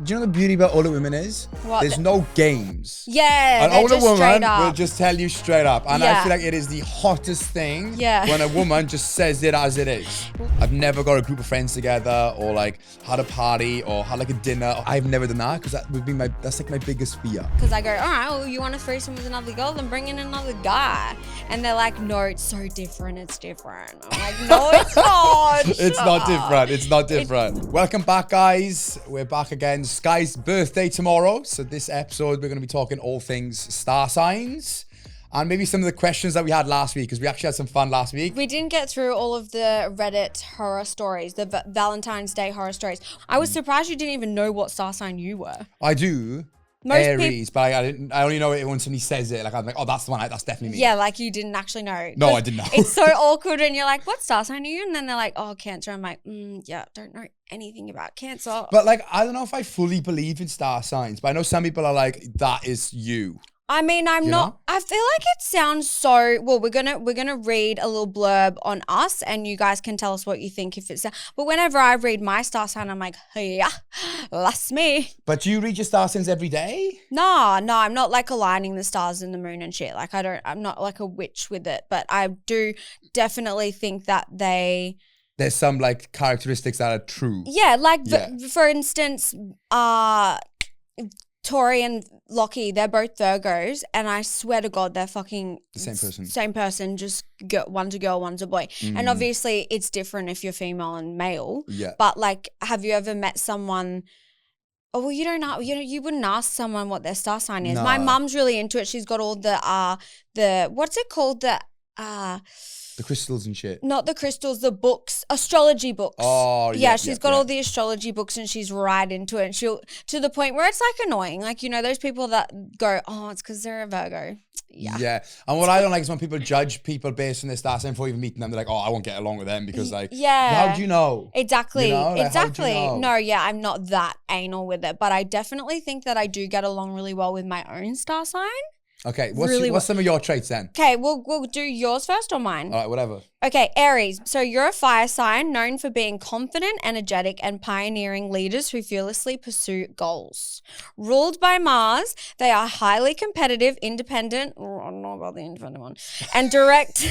do you know the beauty about older women is? What? There's no games. Yeah, An they're older just woman straight up. will just tell you straight up. And I Yeah. feel like it is the hottest thing Yeah. when a woman just says it as it is. I've never got a group of friends together or like had a party or had like a dinner. I've never done that because that would be that's like my biggest fear. Because I go, all right, well, you want a threesome with another girl, then bring in another guy. And they're like, no, it's so different. It's different. I'm like, no, it's not. It's not different. It's not different. Welcome back, guys. We're back again. Skye's birthday tomorrow. So this episode, we're going to be talking all things star signs and maybe some of the questions that we had last week because we actually had some fun last week. We didn't get through all of the Reddit horror stories, the Valentine's Day horror stories. I was surprised you didn't even know what star sign you were. I do. Most Aries, but I didn't. I only know it when somebody says it. Like I'm like, oh, that's the one. That's definitely me. Yeah, like you didn't actually know. No, I didn't know. It's so awkward when you're like, what star sign are you? And then they're like, oh, Cancer. I'm like, yeah, don't know anything about Cancer. But like, I don't know if I fully believe in star signs, but I know some people are like, that is you. I mean, I'm not. I feel like it sounds so. Well, we're gonna read a little blurb on us, and you guys can tell us what you think if it's. But whenever I read my star sign, I'm like, yeah, that's me. But do you read your star signs every day? No, I'm not like aligning the stars and the moon and shit. Like I'm not like a witch with it, but I do definitely think that There's some like characteristics that are true. Yeah, like for instance, Tori and Lockie, they're both Virgos, and I swear to God, they're fucking the same person. Same person, just one's a girl, one's a boy. And obviously, it's different if you're female and male. Yeah. But like, have you ever met someone? Oh well, you don't know. You wouldn't ask someone what their star sign is. No. My mum's really into it. She's got all the what's it called, The crystals and shit. not the crystals, the books, astrology books. Oh, yeah. She's got all the astrology books and she's right into it. And she'll, to the point where it's like annoying. Like, you know, those people that go, oh, it's because they're a Virgo. Yeah. Yeah. And what I don't like is when people judge people based on their star sign before even meeting them. They're like, oh, I won't get along with them because like, yeah. how do you know? Exactly. You know? Like, exactly. how do you know? No, yeah, I'm not that anal with it. But I definitely think that I do get along really well with my own star sign. Okay. Really What's some of your traits then? Okay, we'll do yours first or mine? All right, whatever. Okay, Aries. So you're a fire sign known for being confident, energetic, and pioneering leaders who fearlessly pursue goals. Ruled by Mars, they are highly competitive, independent, I don't know about the independent one, and direct,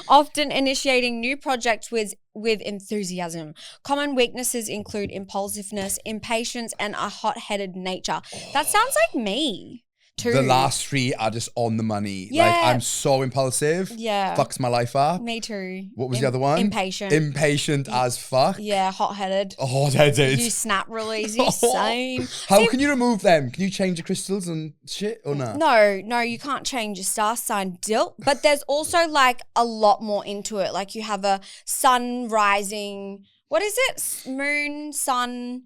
often initiating new projects with enthusiasm. Common weaknesses include impulsiveness, impatience, and a hot-headed nature. That sounds like me. Too. The last three are just on the money. Yeah. Like, I'm so impulsive. Yeah. Fucks my life up. Me too. What was the other one? Impatient. Impatient as fuck. Yeah, hot-headed. Hot-headed. You snap real easy. Same. How can you remove them? Can you change the crystals and shit or not? No, you can't change your star sign, but there's also like a lot more into it. Like you have a sun rising, what is it? Moon, sun,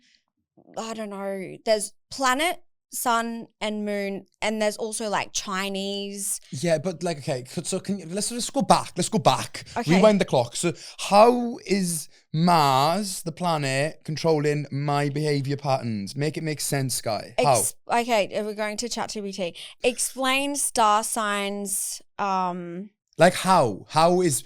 I don't know. There's planet, sun and moon, and there's also like Chinese. Yeah, but like, okay, so let's go back. Let's go back. Okay. Rewind the clock. So how is Mars, the planet, controlling my behavior patterns? Make it make sense, Skye. How? Okay, we're going to ChatGPT. Explain star signs. Like how? How is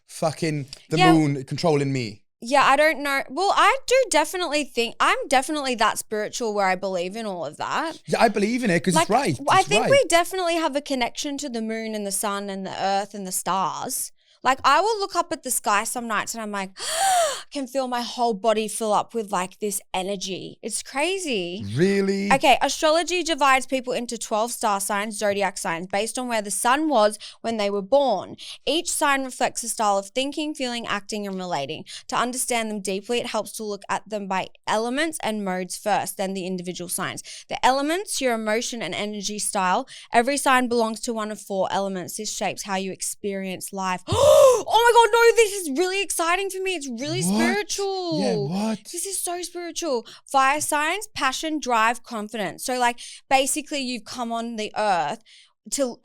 fucking the moon controlling me? Yeah, I don't know. Well, I do definitely think I'm definitely that spiritual where I believe in all of that. Yeah, I believe in it because it's right. I think we definitely have a connection to the moon and the sun and the earth and the stars. Like I will look up at the sky some nights and I'm like, I can feel my whole body fill up with like this energy. It's crazy. Really? Okay, astrology divides people into 12 star signs, zodiac signs, based on where the sun was when they were born. Each sign reflects a style of thinking, feeling, acting, and relating. To understand them deeply, it helps to look at them by elements and modes first, then the individual signs. The elements, your emotion and energy style. Every sign belongs to one of 4 elements. This shapes how you experience life. Oh my God, no, this is really exciting for me. It's really spiritual. Yeah, what? This is so spiritual. Fire signs, passion, drive, confidence. So like basically you've come on the earth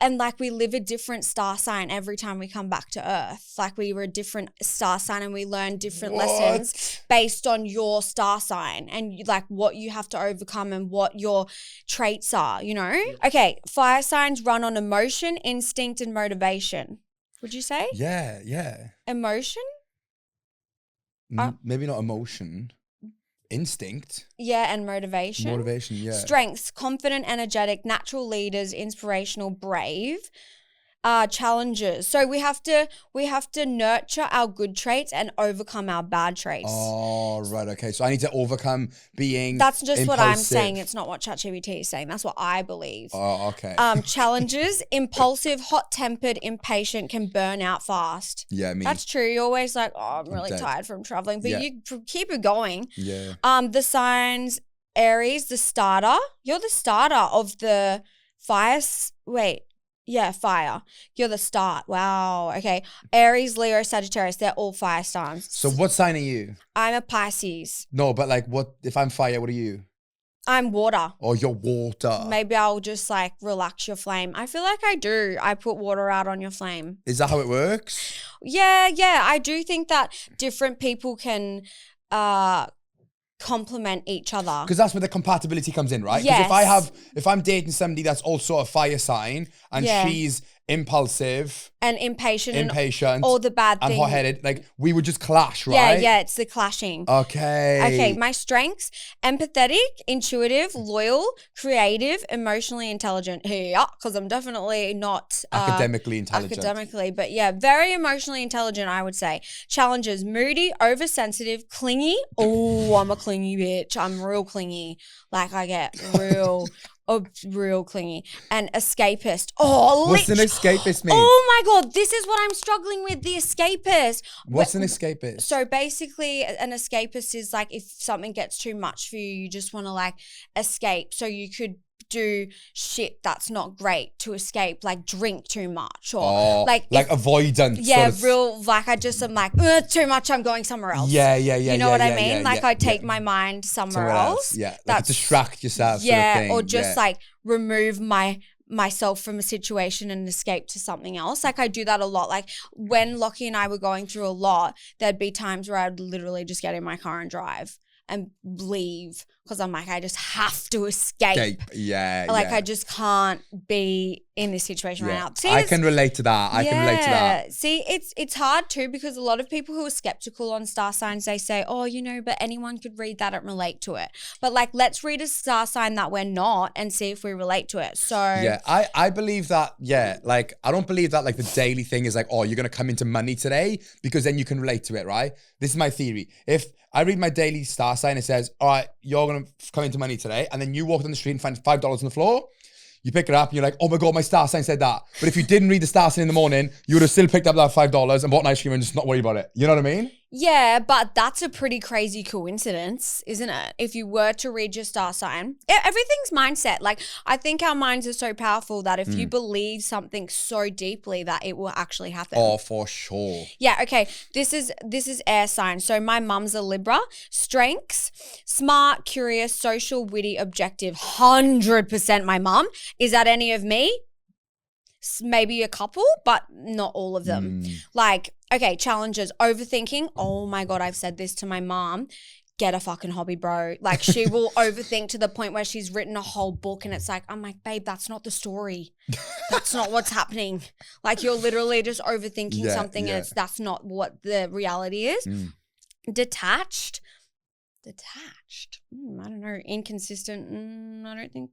and like we live a different star sign every time we come back to earth. Like we were a different star sign and we learn different lessons based on your star sign and like what you have to overcome and what your traits are, you know? Okay, fire signs run on emotion, instinct, and motivation. Would you say? Yeah. Emotion? Maybe not emotion. instinct. Yeah, and motivation. Motivation, yeah. Strengths, confident, energetic, natural leaders, inspirational, brave. Challenges. So we have to nurture our good traits and overcome our bad traits. Oh, right. Okay. So I need to overcome being That's just impulsive. what I'm saying. It's not what ChatGPT is saying. That's what I believe. Oh, okay. Challenges, impulsive, hot-tempered, impatient, can burn out fast. Yeah, me. That's true. You're always like, oh, I'm really dead. tired from traveling. But Yeah. you keep it going. Yeah. The signs, Aries, the starter. You're the starter of the fire. Fire. You're the start. Wow. Okay. Aries, Leo, Sagittarius, they're all fire signs. So what sign are you? I'm a Pisces. No, but like what, if I'm fire, what are you? I'm water. Oh, you're water. Maybe I'll just like relax your flame. I feel like I do. I put water out on your flame. Is that how it works? Yeah. I do think that different people can complement each other. Because that's where the compatibility comes in, right? Yes. Because if I'm dating somebody that's also a fire sign and she's impulsive and impatient and all the bad things and hot-headed, like we would just clash, right? Yeah, it's the clashing. Okay, my strengths: empathetic, intuitive, loyal, creative, emotionally intelligent. Yeah, because I'm definitely not academically intelligent. But yeah, very emotionally intelligent, I would say. Challenges: moody, oversensitive, clingy. Oh, I'm a clingy bitch. I'm real clingy. Like I get real clingy. And escapist. Oh, what's an escapist mean? Oh my God, this is what I'm struggling with, the escapist. What's an escapist? So basically an escapist is like if something gets too much for you, you just want to like escape. So you could do shit that's not great to escape, like drink too much or like avoidance. Yeah, like I just am like, too much, I'm going somewhere else. Yeah. You know what I mean? Like I take my mind somewhere else. Yeah, like distract yourself. Yeah, sort of thing. or just like remove myself from a situation and escape to something else. Like I do that a lot. Like when Lockie and I were going through a lot, there'd be times where I'd literally just get in my car and drive and leave because I'm like, I just have to escape. Yeah. I just can't be in this situation right now. See, I can relate to that. I can relate to that. See, it's hard too because a lot of people who are skeptical on star signs, they say, oh, but anyone could read that and relate to it. But like, let's read a star sign that we're not and see if we relate to it. So yeah, I believe that. Yeah, like I don't believe that like the daily thing is like, oh, you're gonna come into money today because then you can relate to it, right? This is my theory. If I read my daily star sign, it says, all right, you're going to come into money today. And then you walk down the street and find $5 on the floor. You pick it up and you're like, oh my God, my star sign said that. But if you didn't read the star sign in the morning, you would have still picked up that $5 and bought an ice cream and just not worry about it. You know what I mean? Yeah, but that's a pretty crazy coincidence, isn't it? If you were to read your star sign, everything's mindset. Like I think our minds are so powerful that if you believe something so deeply that it will actually happen. Oh, for sure. Yeah, okay. This is air sign. So my mum's a Libra. Strengths: smart, curious, social, witty, objective. 100% my mum. Is that any of me? Maybe a couple, but not all of them. Like, okay, challenges: overthinking. Oh my God, I've said this to my mom. Get a fucking hobby, bro. Like she will overthink to the point where she's written a whole book and it's like, I'm like, babe, that's not the story. That's not what's happening. Like you're literally just overthinking something and that's not what the reality is. Detached. I don't know. Inconsistent. I don't think.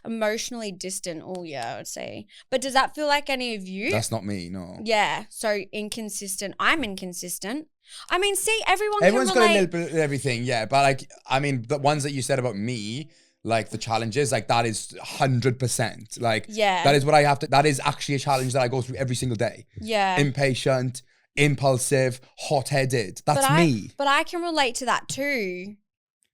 Emotionally distant. Oh yeah, I would say. But does that feel like any of you? That's not me. No. Yeah. So inconsistent. I'm inconsistent. I mean, see, everyone's got a little bit of everything. Yeah, but like, I mean, the ones that you said about me, like the challenges, like that is 100%. Like, that is what I have to. That is actually a challenge that I go through every single day. Yeah. Impatient, impulsive, hot-headed. That's me. But I can relate to that too.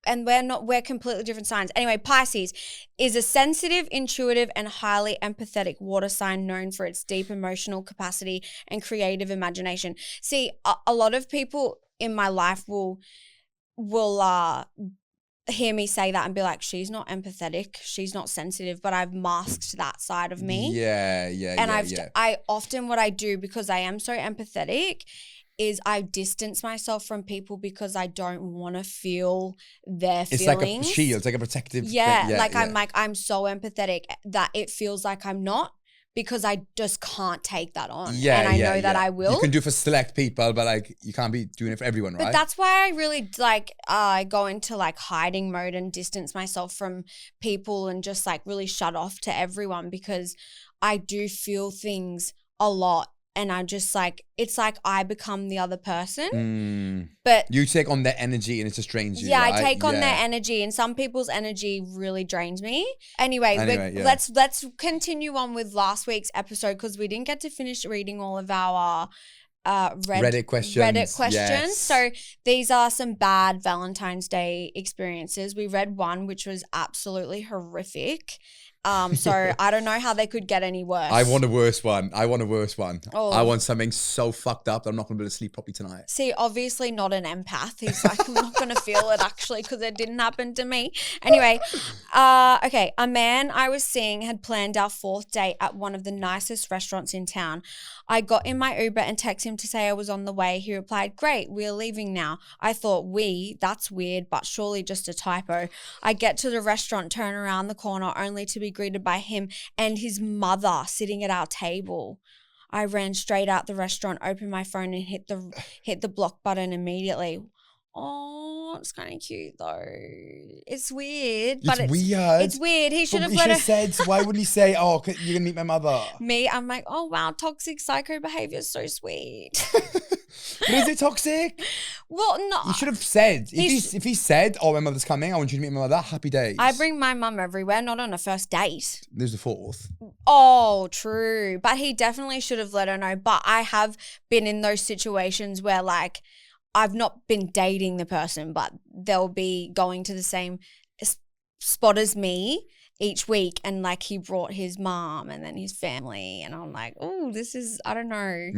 And we're completely different signs. Anyway, Pisces is a sensitive, intuitive, and highly empathetic water sign known for its deep emotional capacity and creative imagination. See, a lot of people in my life will hear me say that and be like, she's not empathetic, she's not sensitive, but I've masked that side of me. Yeah. And I often, what I do, because I am so empathetic, is I distance myself from people because I don't want to feel their feelings. It's like a shield, it's like a protective thing. I'm so empathetic that it feels like I'm not, because I just can't take that on. Yeah, and I know that I will. You can do it for select people, but like you can't be doing it for everyone, right? But that's why I really like go into like hiding mode and distance myself from people and just like really shut off to everyone, because I do feel things a lot. And I just like, it's like I become the other person. But you take on their energy and it just drains you. Yeah, right? I take on their energy, and some people's energy really drains me. Anyway, yeah. let's continue on with last week's episode, because we didn't get to finish reading all of our Reddit questions. Yes. So these are some bad Valentine's Day experiences. We read one which was absolutely horrific. So I don't know how they could get any worse. I want a worse one. Oh. I want something so fucked up that I'm not going to be able to sleep properly tonight. See, obviously not an empath. He's like, I'm not going to feel it actually, because it didn't happen to me. Anyway, okay. A man I was seeing had planned our 4th date at one of the nicest restaurants in town. I got in my Uber and texted him to say I was on the way. He replied, "Great, we're leaving now." I thought, that's weird, but surely just a typo. I get to the restaurant, turn around the corner, only to be greeted by him and his mother sitting at our table. I ran straight out the restaurant, opened my phone, and hit the block button immediately. Oh, it's kind of cute though. It's weird, but it's weird. It's weird. He should have let her. said. Why would he say, "Oh, you're gonna meet my mother"? Me, I'm like, oh wow, toxic psycho behavior is so sweet. But is it toxic? Well, no. You should have said. If he said, "Oh, my mother's coming. I want you to meet my mother." Happy days. I bring my mum everywhere, not on a first date. There's the 4th. Oh, true. But he definitely should have let her know. But I have been in those situations where like I've not been dating the person, but they'll be going to the same spot as me each week, and like he brought his mom and then his family, and I'm like, oh, this is, I don't know.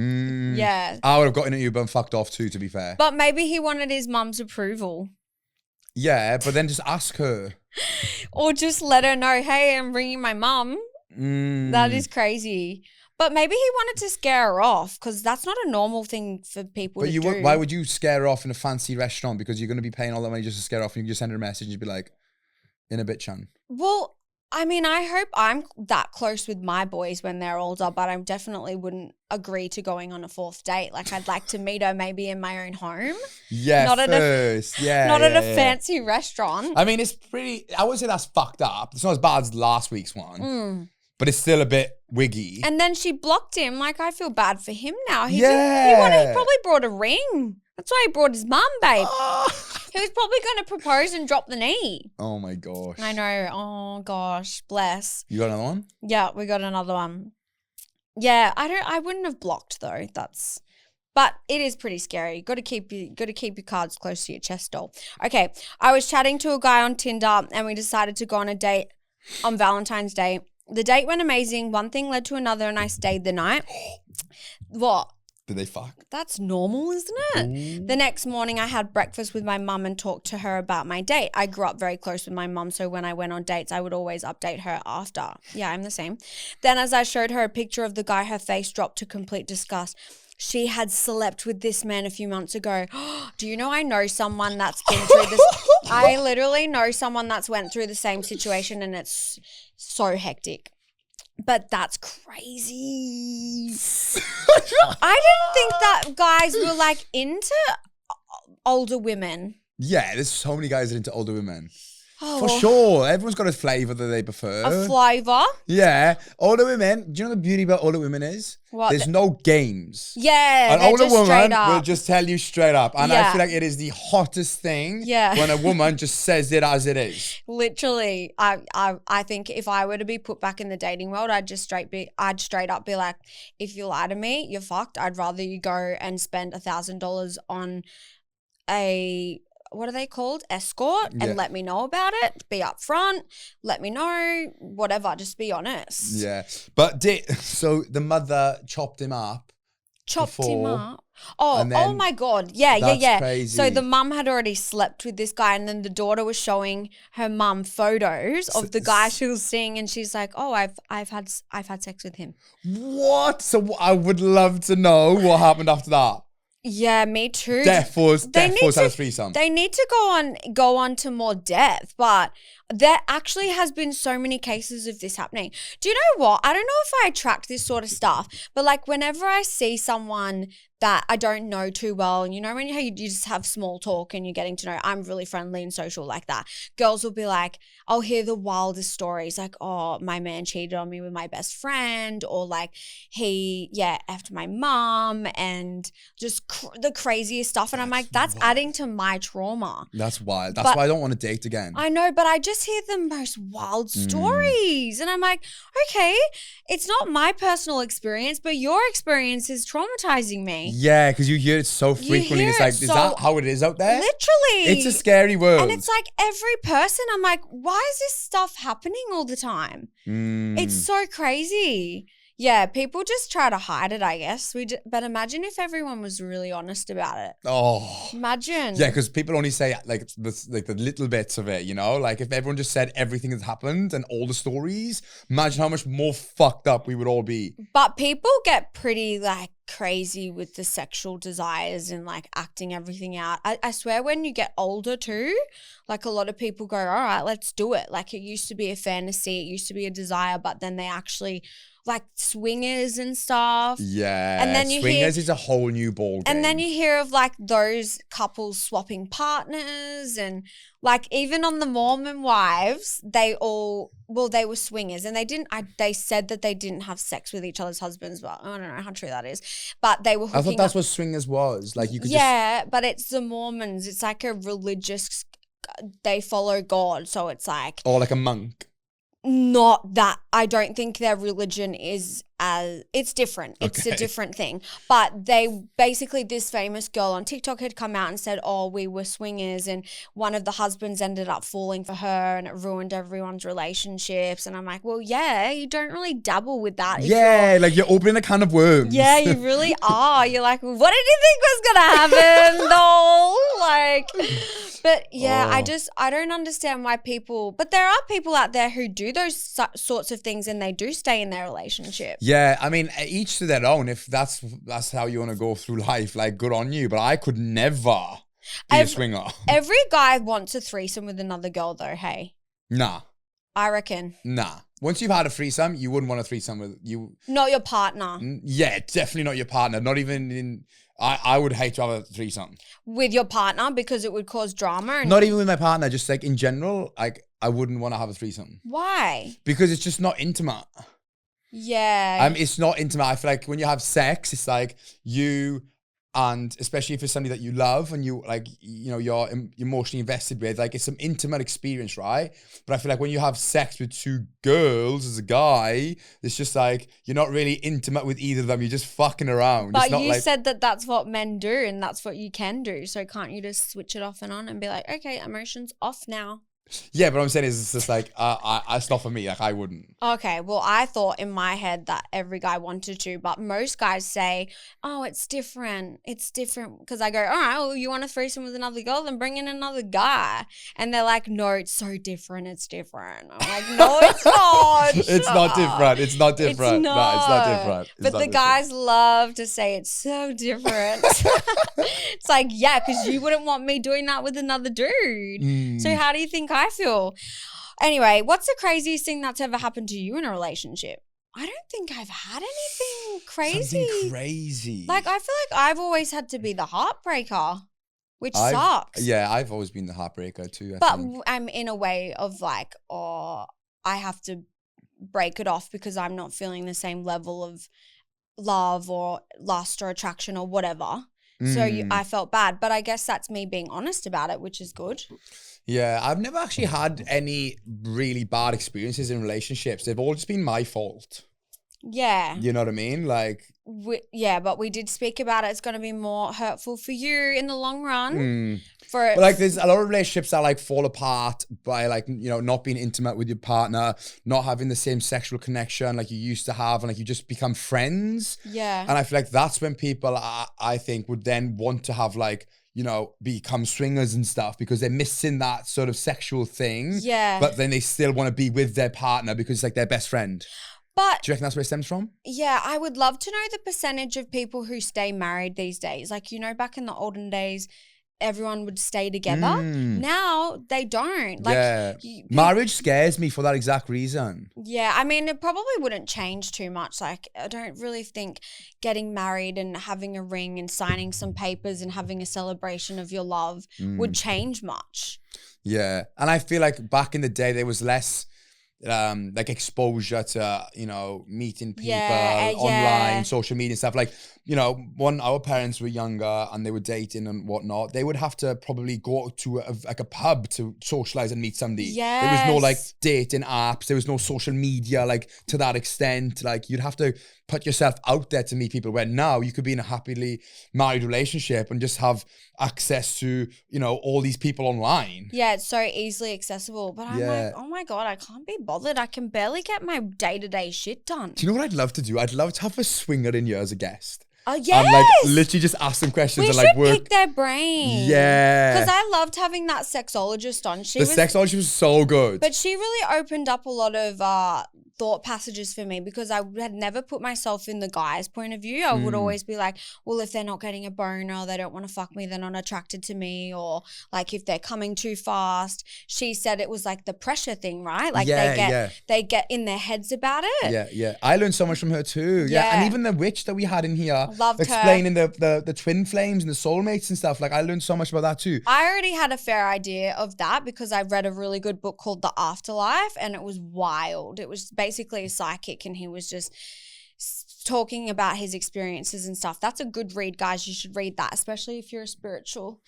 Yeah. I would have gotten at you but fucked off too, to be fair. But maybe he wanted his mum's approval. Yeah, but then just ask her. Or just let her know, hey, I'm bringing my mum. That is crazy. But maybe he wanted to scare her off, because that's not a normal thing for people to do. Why would you scare her off in a fancy restaurant? Because you're going to be paying all that money just to scare her off, and you can just send her a message and be like, in a bit, Chan. Well, I mean, I hope I'm that close with my boys when they're older, but I definitely wouldn't agree to going on a 4th date. Like, I'd like to meet her maybe in my own home. Yeah, not at a fancy restaurant. I mean, it's pretty, I would say that's fucked up. It's not as bad as last week's one. But it's still a bit wiggy. And then she blocked him. Like, I feel bad for him now. He probably brought a ring. That's why he brought his mum, babe. He was probably going to propose and drop the knee. Oh my gosh. I know. Oh gosh, bless. You got another one? Yeah, we got another one. Yeah, I wouldn't have blocked though. But it is pretty scary. Got to keep your cards close to your chest, doll. Okay, I was chatting to a guy on Tinder and we decided to go on a date on Valentine's Day. The date went amazing. One thing led to another and I stayed the night. What? Did they fuck? That's normal, isn't it? Ooh. The next morning I had breakfast with my mum and talked to her about my date. I grew up very close with my mum, so when I went on dates, I would always update her after. Yeah, I'm the same. Then as I showed her a picture of the guy, her face dropped to complete disgust. She had slept with this man a few months ago. Do you know I know someone that's been through this? I literally know someone that's went through the same situation, and it's so hectic. But that's crazy. I didn't think that guys were like into older women. Yeah, there's so many guys that are into older women. Oh. For sure. Everyone's got a flavour that they prefer. A flavour? Yeah. Older women, do you know the beauty about older women is? What? There's no games. Yeah. An older woman will just tell you straight up. And yeah. I feel like it is the hottest thing when a woman just says it as it is. Literally. I think if I were to be put back in the dating world, I'd straight up be like, if you lie to me, you're fucked. I'd rather you go and spend $1,000 on a... what are they called? Escort, and let me know about it. Be upfront. Let me know. Whatever. Just be honest. Yeah. But so the mother chopped him up. Him up? Oh my God. Yeah. Crazy. So the mum had already slept with this guy, and then the daughter was showing her mum photos of the guy she was seeing, and she's like, "Oh, I've had sex with him." What? So I would love to know what happened after that. Yeah, me too. Defos had a threesome. They need to go on to more depth, but there actually has been so many cases of this happening. Do you know what? I don't know if I attract this sort of stuff, but like whenever I see someone that I don't know too well, and you know when you just have small talk and you're getting to know, I'm really friendly and social like that. Girls will be like, I'll hear the wildest stories like, oh, my man cheated on me with my best friend, or like he effed my mom, and just the craziest stuff. And I'm like, that's adding to my trauma. That's wild. That's why I don't want to date again. I know, but I just hear the most wild stories. And I'm like, okay, it's not my personal experience, but your experience is traumatizing me. Yeah, because you hear it so frequently. It's like, is that how it is out there? Literally. It's a scary world. And it's like every person, I'm like, why is this stuff happening all the time? It's so crazy. Yeah, people just try to hide it, I guess. But imagine if everyone was really honest about it. Oh. Imagine. Yeah, because people only say like the little bits of it, you know? Like if everyone just said everything that's happened and all the stories, imagine how much more fucked up we would all be. But people get pretty like crazy with the sexual desires and like acting everything out. I swear when you get older too, like a lot of people go, all right, let's do it. Like it used to be a fantasy, it used to be a desire, but then they actually like swingers and stuff. Yeah, and then swingers is a whole new ball game. And then you hear of like those couples swapping partners, and like even on the Mormon Wives, they were swingers, and they said that they didn't have sex with each other's husbands, but I don't know how true that is. But they were hooking I thought that's what swingers was. Like you could but it's the Mormons. It's like a religious, they follow God, so it's like like a monk. Not that. I don't think their religion is it's different. It's a different thing. But they basically, this famous girl on TikTok had come out and said, oh, we were swingers, and one of the husbands ended up falling for her and it ruined everyone's relationships. And I'm like, well, yeah, you don't really dabble with that. Yeah, like you're opening a can of worms. Yeah, you really are. You're like, what did you think was going to happen? No, like, but yeah, I don't understand why people, but there are people out there who do those sorts of things and they do stay in their relationship. Yeah, I mean, each to their own. If that's how you want to go through life, like good on you. But I could never be a swinger. Every guy wants a threesome with another girl though, hey? Nah. I reckon. Nah. Once you've had a threesome, you wouldn't want a threesome with you. Not your partner. Yeah, definitely not your partner. Not even in... I would hate to have a threesome. With your partner because it would cause drama? Not even with my partner, just like in general, like I wouldn't want to have a threesome. Why? Because it's just not intimate. Yeah. It's not intimate. I feel like when you have sex, it's like you, and especially if it's somebody that you love and you like, you know, you're emotionally invested with, like it's some intimate experience, right? But I feel like when you have sex with two girls as a guy, it's just like you're not really intimate with either of them. You're just fucking around. But you said that that's what men do and that's what you can do. So can't you just switch it off and on and be like, okay, emotions off now? Yeah, but what I'm saying is it's just like, it's not for me. Like I wouldn't. Okay, well, I thought in my head that every guy wanted to, but most guys say, oh, it's different. It's different. Because I go, all right, well, you want a threesome with another girl? Then bring in another guy. And they're like, no, it's so different. It's different. I'm like, no, it's not. It's not different. It's not different. It's not. No, it's not different. But the guys love to say it's so different. It's like, yeah, because you wouldn't want me doing that with another dude. So how do you think I feel? Anyway, what's the craziest thing that's ever happened to you in a relationship? I don't think I've had anything crazy. Something crazy. Like, I feel like I've always had to be the heartbreaker, which sucks. Yeah, I've always been the heartbreaker too, I but think. I'm in a way of like, oh, I have to break it off because I'm not feeling the same level of love or lust or attraction or whatever. So I felt bad. But I guess that's me being honest about it, which is good. Yeah, I've never actually had any really bad experiences in relationships. They've all just been my fault. Yeah. You know what I mean? Like... but we did speak about it. It's going to be more hurtful for you in the long run. But like there's a lot of relationships that like fall apart by like, you know, not being intimate with your partner, not having the same sexual connection like you used to have, and like you just become friends. Yeah. And I feel like that's when people, I think, would then want to have like, you know, become swingers and stuff because they're missing that sort of sexual thing. Yeah. But then they still want to be with their partner because it's like their best friend. But Do you reckon that's where it stems from? yeah, I would love to know the percentage of people who stay married these days. Like, back in the olden days, everyone would stay together. Now they don't. Like, Yeah. Marriage scares me for that exact reason. yeah, I mean, it probably wouldn't change too much. Like, I don't really think getting married and having a ring and signing some papers and having a celebration of your love would change much. Yeah. And I feel like back in the day, there was less like exposure to, meeting people online, social media and stuff. Like, when our parents were younger and they were dating and whatnot, they would have to probably go to a pub to socialize and meet somebody. Yes. There was no like dating apps. There was no social media like to that extent. Like you'd have to put yourself out there to meet people, where now you could be in a happily married relationship and just have access to, all these people online. Yeah, it's so easily accessible. But I'm like, oh my God, I can't be bothered. I can barely get my day-to-day shit done. Do you know what I'd love to do? I'd love to have a swinger in here as a guest. Oh, yes. And like literally just ask them questions we and like should pick their brain. Yeah. Because I loved having that sexologist on. The sexologist was so good. But she really opened up a lot of thought passages for me, because I had never put myself in the guy's point of view. I would always be like, well, if they're not getting a boner, they don't want to fuck me, they're not attracted to me, or like if they're coming too fast. She said it was like the pressure thing, right? Like they get in their heads about it. Yeah. I learned so much from her too. Yeah. And even the witch that we had in here, loved explaining the twin flames and the soulmates and stuff. Like I learned so much about that too. I already had a fair idea of that because I read a really good book called The Afterlife, and it was wild. It was basically a psychic, and he was just talking about his experiences and stuff. That's a good read, guys. You should read that, especially if you're a spiritual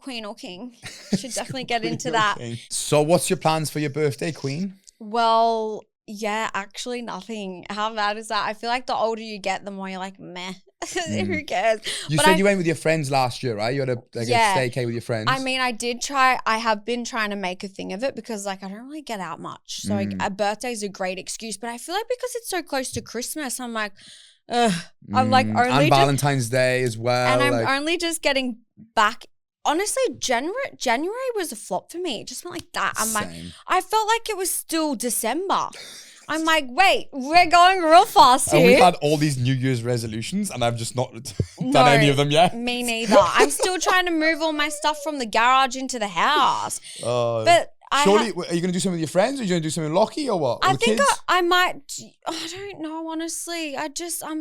queen or king. You should definitely get into that. So what's your plans for your birthday, Queen? Well, yeah, actually nothing. How bad is that? I feel like the older you get, the more you're like, meh. Who cares? You said you went with your friends last year, right? You had a staycay with your friends. I mean, I have been trying to make a thing of it, because like I don't really get out much. So a birthday is a great excuse, but I feel like because it's so close to Christmas, I'm like, I'm like only and Valentine's Day as well. And I'm only just getting back. Honestly, January was a flop for me. It just went like that. I felt like it was still December. I'm like, wait, we're going real fast here. And we've had all these New Year's resolutions, and I've just not done any of them yet. Me neither. I'm still trying to move all my stuff from the garage into the house. But surely, are you going to do something with your friends, or are you going to do something lucky, or what? I think I might. I don't know, honestly. I'm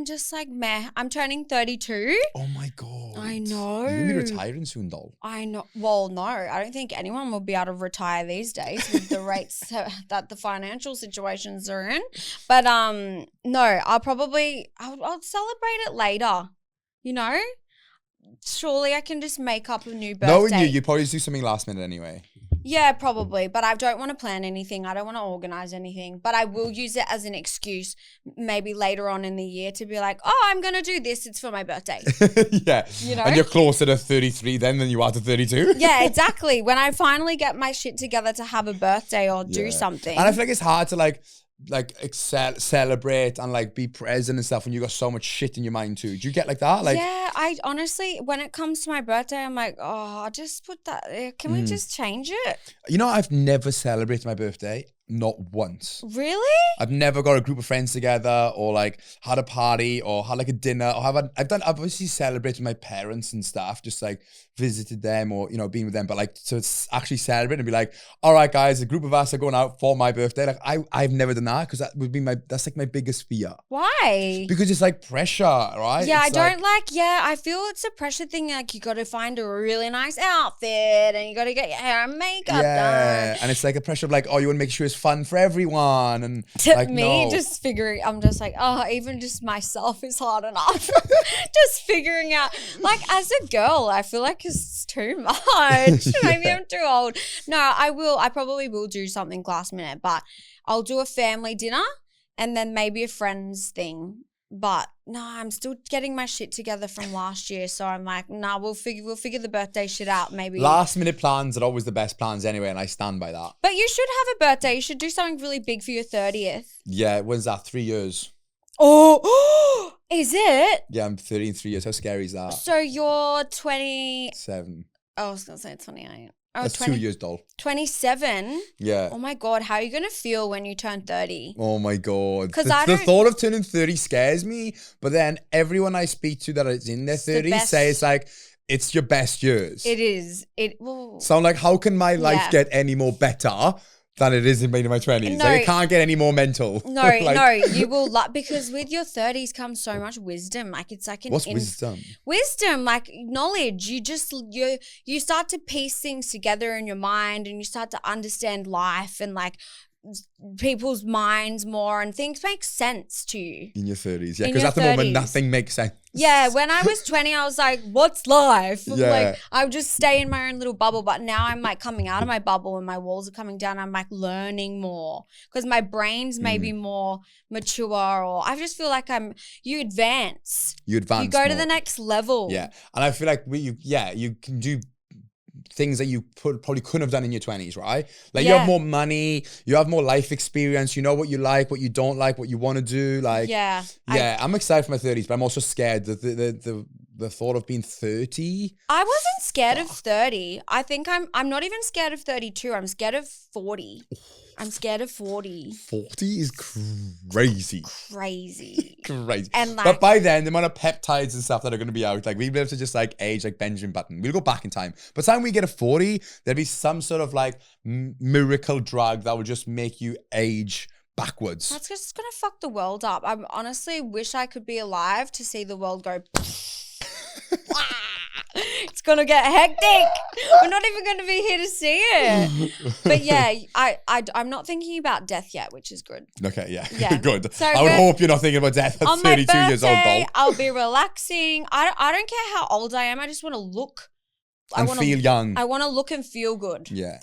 just like, meh. I'm turning 32. Oh my God. I know. You're going to be retiring soon, doll. I know. Well, no. I don't think anyone will be able to retire these days with the rates that the financial situations are in. But no, I'll celebrate it later, Surely I can just make up a new birthday. Knowing you'd probably do something last minute anyway. Yeah, probably. But I don't want to plan anything. I don't want to organize anything. But I will use it as an excuse maybe later on in the year to be like, oh, I'm going to do this. It's for my birthday. Yeah. And you're closer to 33 then than you are to 32. Yeah, exactly. When I finally get my shit together to have a birthday or do something. And I feel like it's hard to celebrate and like be present and stuff when you got so much shit in your mind too. Do you get like that? Yeah, I honestly, when it comes to my birthday, I'm like, oh, I'll just put that there. Can we just change it? I've never celebrated my birthday. Not once. Really? I've never got a group of friends together or like had a party or had like a dinner or I've obviously celebrated my parents and stuff, just like visited them or, been with them, but like to actually celebrate and be like, all right, guys, a group of us are going out for my birthday. Like I've never done that because that's like my biggest fear. Why? Because it's like pressure, right? Yeah, I feel it's a pressure thing. Like you got to find a really nice outfit and you got to get your hair and makeup done. Yeah, and it's like a pressure of like, oh, you want to make sure it's fun for everyone. And to like, me, no. just figuring, I'm just like, oh, even just myself is hard enough. Just figuring out, like as a girl, I feel like it's too much. Maybe I'm too old. No, I probably will do something last minute, but I'll do a family dinner and then maybe a friends thing. But no, I'm still getting my shit together from last year. So I'm like, nah, we'll figure the birthday shit out maybe. Last minute plans are always the best plans anyway, and I stand by that. But you should have a birthday. You should do something really big for your 30th. Yeah, when's that? 3 years. Oh, is it? Yeah, I'm 30 in 3 years. How scary is that? So you're 27. I I was going to say 28. That's 2 years, doll. 27? Yeah. Oh my God, how are you going to feel when you turn 30? Oh my God. 'Cause The thought of turning 30 scares me, but then everyone I speak to that is in their 30s says like, it's your best years. It is. So I'm like, how can my life get any more better than it is in my 20s? No, like, it can't get any more mental. No, you will because with your 30s comes so much wisdom. Like it's like what's wisdom? Wisdom, like knowledge. You start to piece things together in your mind, and you start to understand life and like people's minds more, and things make sense to you in your 30s. Yeah, because at the moment nothing makes sense. Yeah, when I was 20, I was like, what's life? Like, I would just stay in my own little bubble. But now I'm like coming out of my bubble and my walls are coming down. I'm like learning more because my brain's maybe more mature, or I just feel like you advance. You go more to the next level. Yeah. And I feel like you can do things that you probably couldn't have done in your 20s, right? Like you have more money, you have more life experience, you know what you like, what you don't like, what you want to do. Like, I'm excited for my 30s, but I'm also scared that the thought of being 30. I wasn't scared of 30. I think I'm not even scared of 32. I'm scared of 40. I'm scared of 40. 40 is crazy. Crazy. And like, but by then, the amount of peptides and stuff that are going to be out, like we'll be able to just like age like Benjamin Button. We'll go back in time. By the time we get to 40, there'll be some sort of like miracle drug that will just make you age backwards. That's just going to fuck the world up. I honestly wish I could be alive to see the world go... It's gonna get hectic. We're not even gonna be here to see it. But yeah, I'm not thinking about death yet, which is good. Okay, yeah. Good. So I would hope you're not thinking about death at 32 years old, doll. I'll be relaxing. I don't care how old I am. I just want to look. Feel young. I want to look and feel good. Yeah.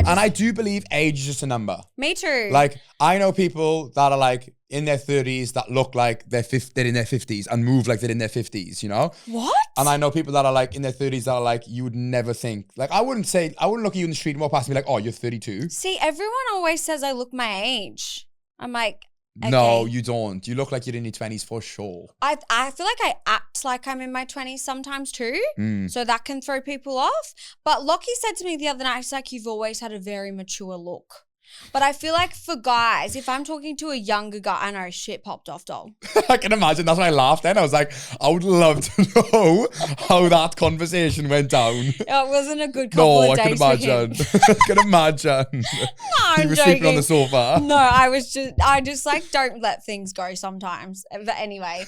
And I do believe age is just a number. Me too. Like, I know people that are like in their 30s that look like they're in their 50s and move like they're in their 50s, you know? What? And I know people that are like in their 30s that are like, you would never think. Like, I wouldn't look at you in the street and walk past and be like, oh, you're 32. See, everyone always says I look my age. I'm like, okay. No, you don't. You look like you're in your 20s for sure. I feel like I act like I'm in my 20s sometimes too. So that can throw people off. But Lockie said to me the other night, she's like, you've always had a very mature look. But I feel like for guys, if I'm talking to a younger guy, I know shit popped off, doll. I can imagine. That's when I laughed then. I was like, I would love to know how that conversation went down. It wasn't a good couple of days for him. I can imagine. No, he was sleeping on the sofa. No, I just like don't let things go sometimes. But anyway.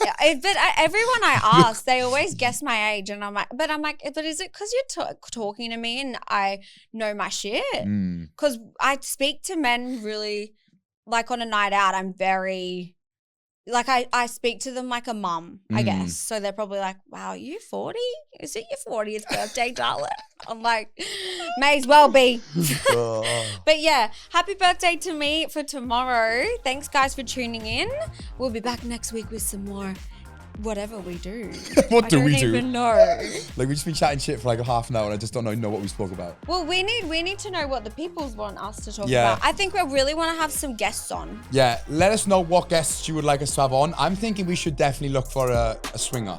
Yeah, but everyone I ask, they always guess my age, and I'm like, but is it because you're talking to me and I know my shit? Because I speak to men really, like on a night out, I'm very, like I speak to them like a mum, I guess. So they're probably like, wow, are you 40? Is it your 40th birthday, darling? I'm like, may as well be. But yeah, happy birthday to me for tomorrow. Thanks guys for tuning in. We'll be back next week with some more whatever we do. What do we do? I don't even know. Like, we've just been chatting shit for like a half an hour and I just don't know what we spoke about. Well, we need to know what the peoples want us to talk about. I think we really want to have some guests on. Yeah, let us know what guests you would like us to have on. I'm thinking we should definitely look for a swinger.